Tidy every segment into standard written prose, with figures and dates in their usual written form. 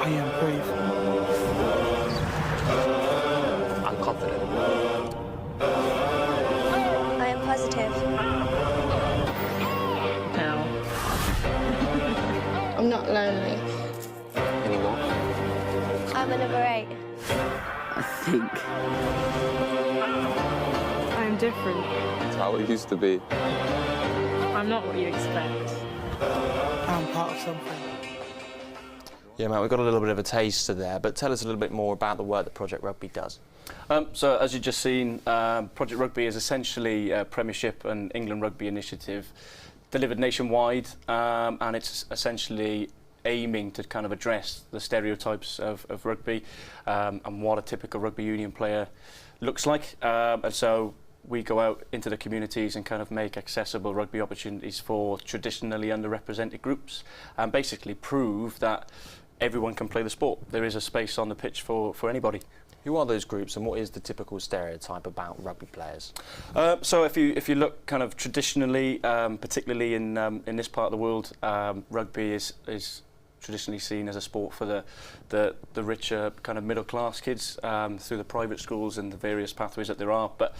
be improved. I'm confident. I am positive. Now. I'm not lonely. Anymore? I'm a number 8. I think. I am different. It's how it used to be. I'm not what you expect. I'm part of something. Yeah, Matt, we've got a little bit of a taster there, but tell us a little bit more about the work that Project Rugby does. So, as you've just seen, Project Rugby is essentially a Premiership and England rugby initiative delivered nationwide, and it's essentially aiming to kind of address the stereotypes of rugby and what a typical rugby union player looks like. And so we go out into the communities and kind of make accessible rugby opportunities for traditionally underrepresented groups and basically prove that everyone can play the sport. There is a space on the pitch for anybody. Who are those groups and what is the typical stereotype about rugby players? So if you look kind of traditionally, particularly in this part of the world, rugby is traditionally seen as a sport for the richer kind of middle class kids through the private schools and the various pathways that there are. But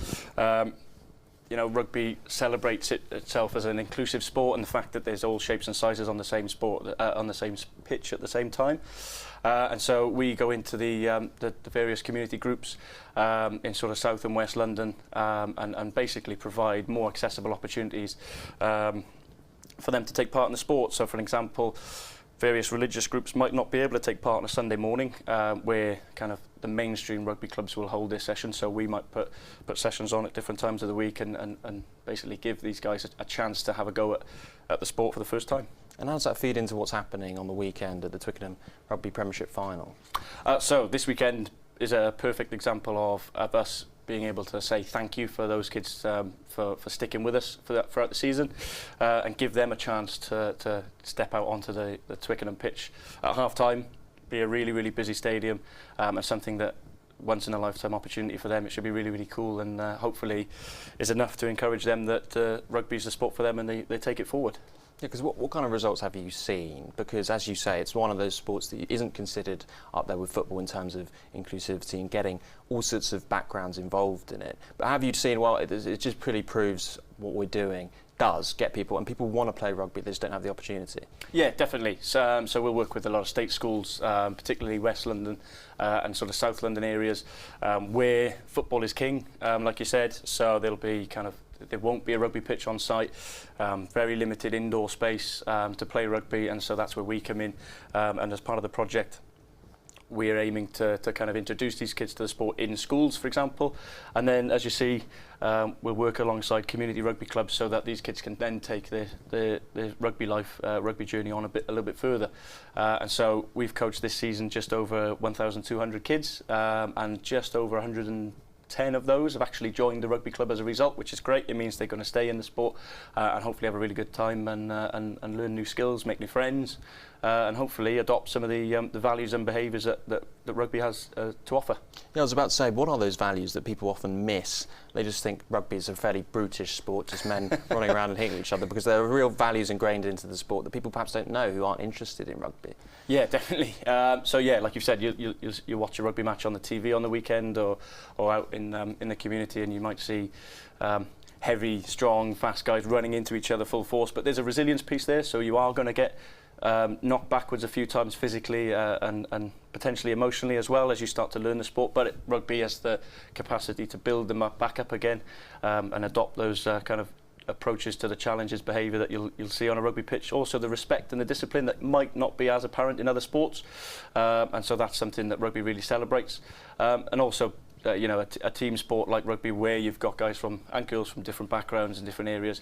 you know, rugby celebrates itself as an inclusive sport, and the fact that there's all shapes and sizes on the same sport on the same pitch at the same time. And so we go into the various community groups in sort of South and West London and basically provide more accessible opportunities for them to take part in the sport. So, for an example, various religious groups might not be able to take part on a Sunday morning where kind of the mainstream rugby clubs will hold their sessions, so we might put sessions on at different times of the week and basically give these guys a chance to have a go at the sport for the first time. And how does that feed into what's happening on the weekend at the Twickenham Rugby Premiership Final? So this weekend is a perfect example of us being able to say thank you for those kids for sticking with us throughout the season and give them a chance to step out onto the Twickenham pitch at half-time, be a really, really busy stadium and something that once-in-a-lifetime opportunity for them. It should be really, really cool and hopefully is enough to encourage them that rugby is the sport for them and they take it forward. Yeah, because what kind of results have you seen? Because, as you say, it's one of those sports that isn't considered up there with football in terms of inclusivity and getting all sorts of backgrounds involved in it. But have you seen, well, it just really proves what we're doing does get people, and people want to play rugby, they just don't have the opportunity? Yeah, definitely. So we'll work with a lot of state schools, particularly West London and sort of South London areas, where football is king, like you said. So there'll be there won't be a rugby pitch on site, very limited indoor space to play rugby, and so that's where we come in. And as part of the project, we're aiming to kind of introduce these kids to the sport in schools, for example. And then, as you see, we'll work alongside community rugby clubs so that these kids can then take their rugby life, rugby journey on a little bit further. And so we've coached this season just over 1,200 kids, and just over 110 of those have actually joined the rugby club as a result, which is great. It means they're going to stay in the sport and hopefully have a really good time and learn new skills, make new friends, and hopefully adopt some of the values and behaviours that rugby has to offer. Yeah, I was about to say, what are those values that people often miss? They just think rugby is a fairly brutish sport, just men running around and hitting each other, because there are real values ingrained into the sport that people perhaps don't know who aren't interested in rugby. Yeah, definitely. So yeah, like you said, you watch a rugby match on the TV on the weekend or out in the community, and you might see heavy, strong, fast guys running into each other full force. But there's a resilience piece there, so you are going to get knocked backwards a few times physically and potentially emotionally as well as you start to learn the sport. But rugby has the capacity to build them back up again and adopt those kind of approaches to the challenges, behaviour that you'll see on a rugby pitch. Also the respect and the discipline that might not be as apparent in other sports, and so that's something that rugby really celebrates. And also you know, a team sport like rugby, where you've got guys and girls from different backgrounds and different areas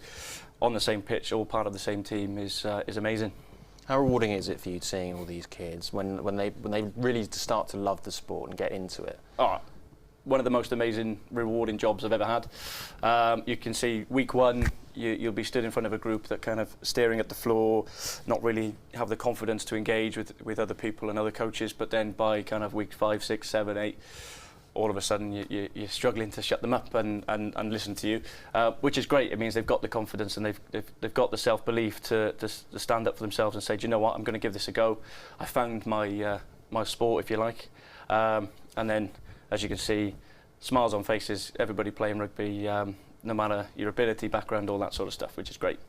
on the same pitch, all part of the same team, is amazing. How rewarding is it for you seeing all these kids when they really start to love the sport and get into it? Oh, one of the most amazing, rewarding jobs I've ever had. You can see week one, you'll be stood in front of a group that kind of staring at the floor, not really have the confidence to engage with other people and other coaches, but then by kind of week 5, 6, 7, 8, all of a sudden you're struggling to shut them up and listen to you, which is great. It means they've got the confidence and they've got the self-belief to stand up for themselves and say, do you know what, I'm going to give this a go. I found my my sport, if you like. And then, as you can see, smiles on faces, everybody playing rugby, no matter your ability, background, all that sort of stuff, which is great.